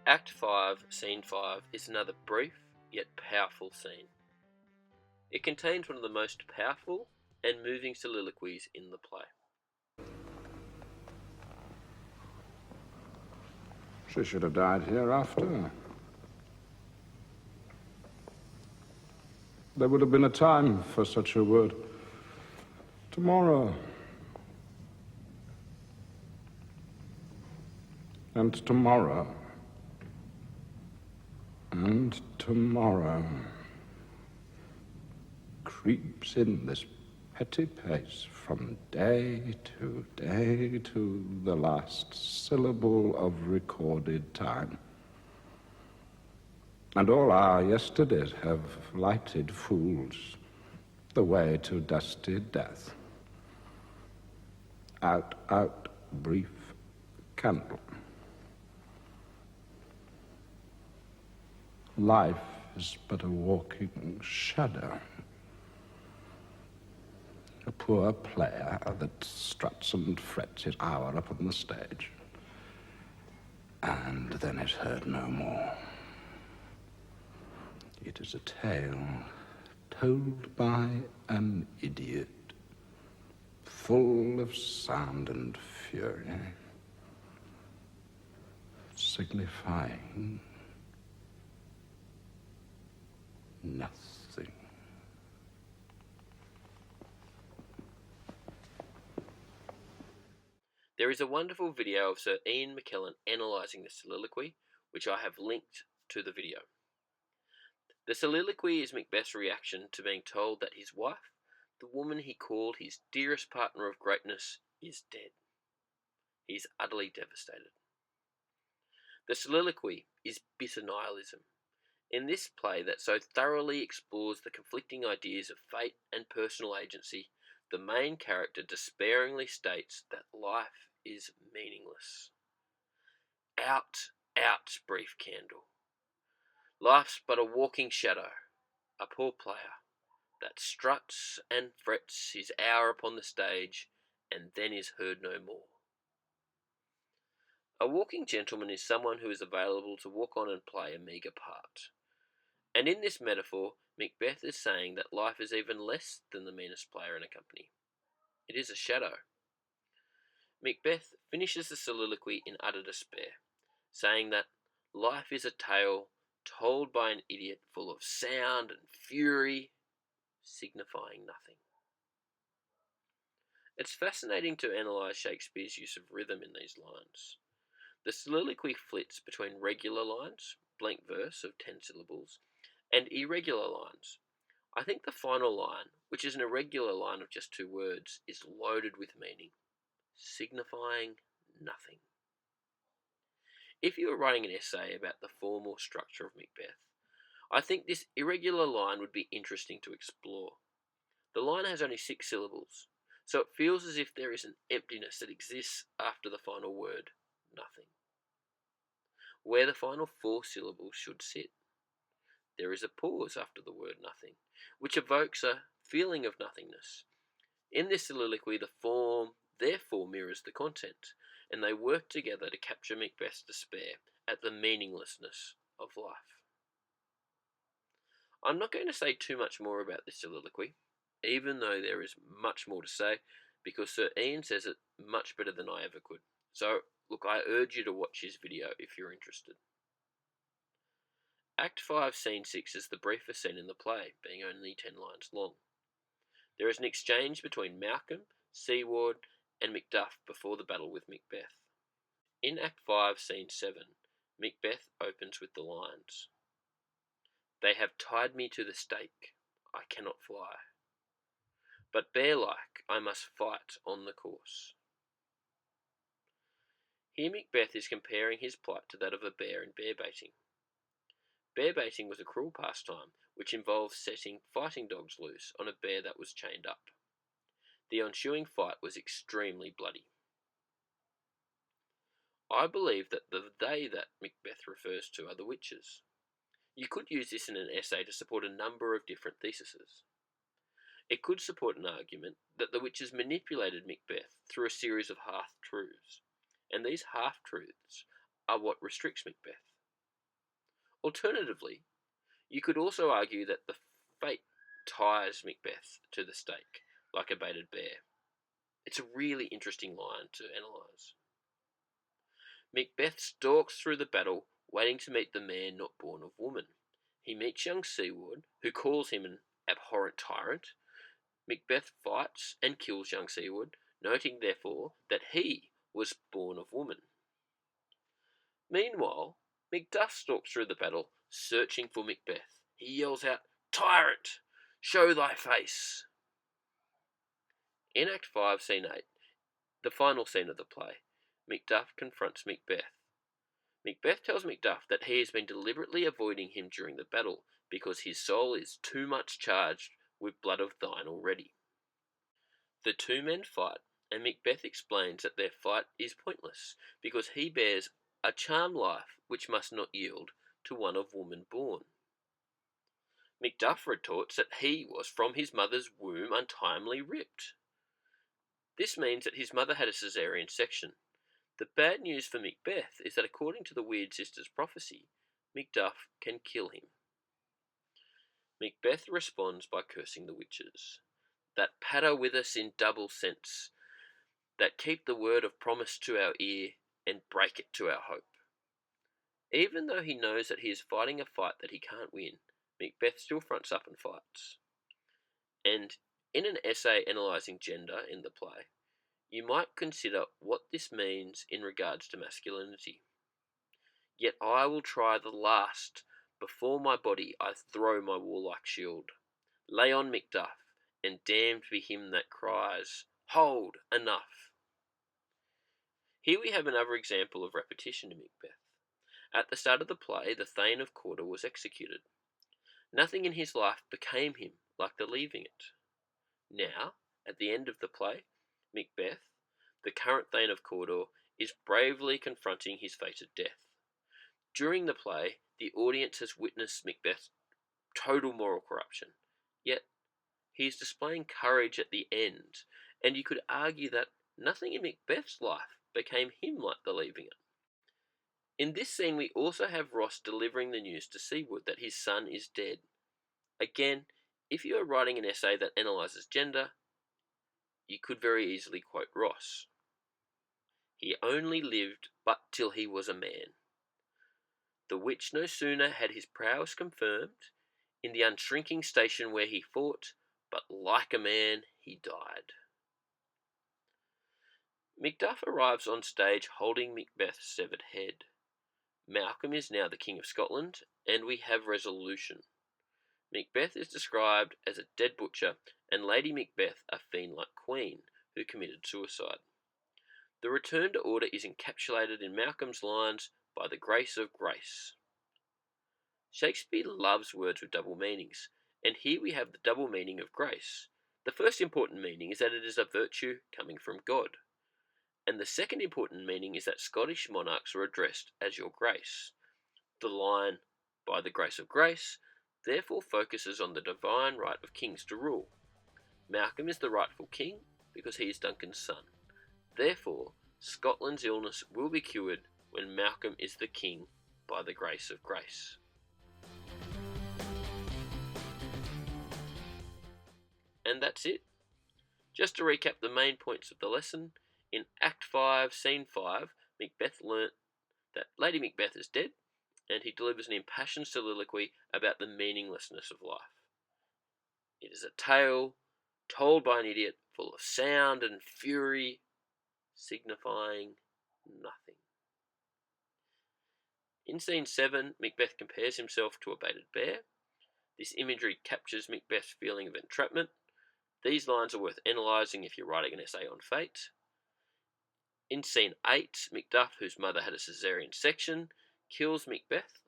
Act 5, Scene 5 is another brief yet powerful scene. It contains one of the most powerful and moving soliloquies in the play. She should have died hereafter. There would have been a time for such a word. Tomorrow. And tomorrow. And tomorrow. Creeps in this petty pace from day to the last syllable of recorded time. And all our yesterdays have lighted fools the way to dusty death. Out, out, brief candle. Life is but a walking shadow. A poor player that struts and frets his hour upon the stage. And then is heard no more. It is a tale told by an idiot, full of sound and fury, signifying nothing. There is a wonderful video of Sir Ian McKellen analysing the soliloquy, which I have linked to the video. The soliloquy is Macbeth's reaction to being told that his wife, the woman he called his dearest partner of greatness, is dead. He is utterly devastated. The soliloquy is bitter nihilism. In this play that so thoroughly explores the conflicting ideas of fate and personal agency, the main character despairingly states that life is meaningless. Out, out, brief candle. Life's but a walking shadow, a poor player, that struts and frets his hour upon the stage, and then is heard no more. A walking gentleman is someone who is available to walk on and play a meagre part. And in this metaphor, Macbeth is saying that life is even less than the meanest player in a company. It is a shadow. Macbeth finishes the soliloquy in utter despair, saying that life is a tale told by an idiot full of sound and fury, signifying nothing. It's fascinating to analyse Shakespeare's use of rhythm in these lines. The soliloquy flits between regular lines, blank verse of 10 syllables, and irregular lines. I think the final line, which is an irregular line of just 2 words, is loaded with meaning, signifying nothing. If you were writing an essay about the form or structure of Macbeth, I think this irregular line would be interesting to explore. The line has only 6 syllables, so it feels as if there is an emptiness that exists after the final word, nothing. Where the final 4 syllables should sit. There is a pause after the word nothing, which evokes a feeling of nothingness. In this soliloquy, the form therefore mirrors the content, and they work together to capture Macbeth's despair at the meaninglessness of life. I'm not going to say too much more about this soliloquy, even though there is much more to say, because Sir Ian says it much better than I ever could. So, look, I urge you to watch his video if you're interested. Act 5, Scene 6 is the briefest scene in the play, being only 10 lines long. There is an exchange between Malcolm, Seward, and Macduff before the battle with Macbeth. In Act 5, Scene 7, Macbeth opens with the lines, "They have tied me to the stake, I cannot fly. But bear-like I must fight on the course." Here Macbeth is comparing his plight to that of a bear in bear baiting. Bear baiting was a cruel pastime which involved setting fighting dogs loose on a bear that was chained up. The ensuing fight was extremely bloody. I believe that the they that Macbeth refers to are the witches. You could use this in an essay to support a number of different theses. It could support an argument that the witches manipulated Macbeth through a series of half-truths, and these half-truths are what restricts Macbeth. Alternatively, you could also argue that the fate ties Macbeth to the stake, like a baited bear. It's a really interesting line to analyse. Macbeth stalks through the battle, waiting to meet the man not born of woman. He meets young Siward, who calls him an abhorrent tyrant. Macbeth fights and kills young Siward, noting therefore that he was born of woman. Meanwhile, Macduff stalks through the battle, searching for Macbeth. He yells out, "Tyrant, show thy face!" In Act 5, Scene 8, the final scene of the play, Macduff confronts Macbeth. Macbeth tells Macduff that he has been deliberately avoiding him during the battle because his soul is too much charged with blood of thine already. The two men fight, and Macbeth explains that their fight is pointless because he bears a charmed life which must not yield to one of woman born. Macduff retorts that he was from his mother's womb untimely ripped. This means that his mother had a caesarean section. The bad news for Macbeth is that according to the Weird Sisters prophecy, Macduff can kill him. Macbeth responds by cursing the witches, that patter with us in double sense, that keep the word of promise to our ear and break it to our hope. Even though he knows that he is fighting a fight that he can't win, Macbeth still fronts up and fights. And in an essay analysing gender in the play, you might consider what this means in regards to masculinity. Yet I will try the last, before my body I throw my warlike shield. Lay on Macduff, and damned be him that cries, "Hold, enough!" Here we have another example of repetition in Macbeth. At the start of the play, the Thane of Cawdor was executed. Nothing in his life became him like the leaving it. Now, at the end of the play, Macbeth, the current Thane of Cawdor, is bravely confronting his fated death. During the play, the audience has witnessed Macbeth's total moral corruption, yet he is displaying courage at the end, and you could argue that nothing in Macbeth's life became him like the leaving it. In this scene, we also have Ross delivering the news to Siward that his son is dead. Again, if you are writing an essay that analyses gender, you could very easily quote Ross. He only lived but till he was a man. The witch no sooner had his prowess confirmed, in the unshrinking station where he fought, but like a man he died. Macduff arrives on stage holding Macbeth's severed head. Malcolm is now the King of Scotland, and we have resolution. Macbeth is described as a dead butcher, and Lady Macbeth a fiend-like queen who committed suicide. The return to order is encapsulated in Malcolm's lines, "by the grace of grace." Shakespeare loves words with double meanings, and here we have the double meaning of grace. The first important meaning is that it is a virtue coming from God, and the second important meaning is that Scottish monarchs are addressed as Your Grace. The line, "by the grace of grace," therefore focuses on the divine right of kings to rule. Malcolm is the rightful king because he is Duncan's son. Therefore, Scotland's illness will be cured when Malcolm is the king by the grace of grace. And that's it. Just to recap the main points of the lesson, in Act 5, Scene 5, Macbeth learnt that Lady Macbeth is dead, and he delivers an impassioned soliloquy about the meaninglessness of life. It is a tale told by an idiot, full of sound and fury, signifying nothing. In Scene 7, Macbeth compares himself to a baited bear. This imagery captures Macbeth's feeling of entrapment. These lines are worth analysing if you're writing an essay on fate. In Scene 8, Macduff, whose mother had a caesarean section, kills Macbeth.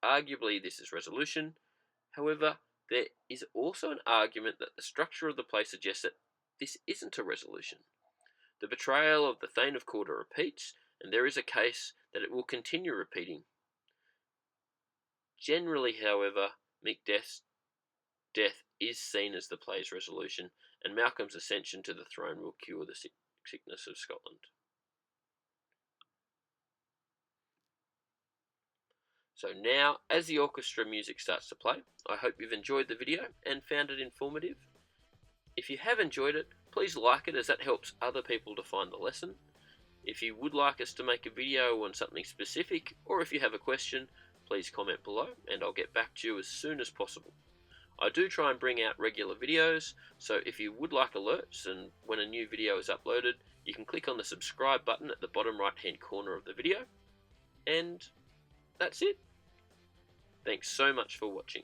Arguably, this is resolution. However, there is also an argument that the structure of the play suggests that this isn't a resolution. The betrayal of the Thane of Cawdor repeats, and there is a case that it will continue repeating. Generally, however, Macbeth's death is seen as the play's resolution, and Malcolm's ascension to the throne will cure the sickness of Scotland. So now, as the orchestra music starts to play, I hope you've enjoyed the video and found it informative. If you have enjoyed it, please like it, as that helps other people to find the lesson. If you would like us to make a video on something specific, or if you have a question, please comment below and I'll get back to you as soon as possible. I do try and bring out regular videos, so if you would like alerts and when a new video is uploaded, you can click on the subscribe button at the bottom right hand corner of the video. And that's it. Thanks so much for watching.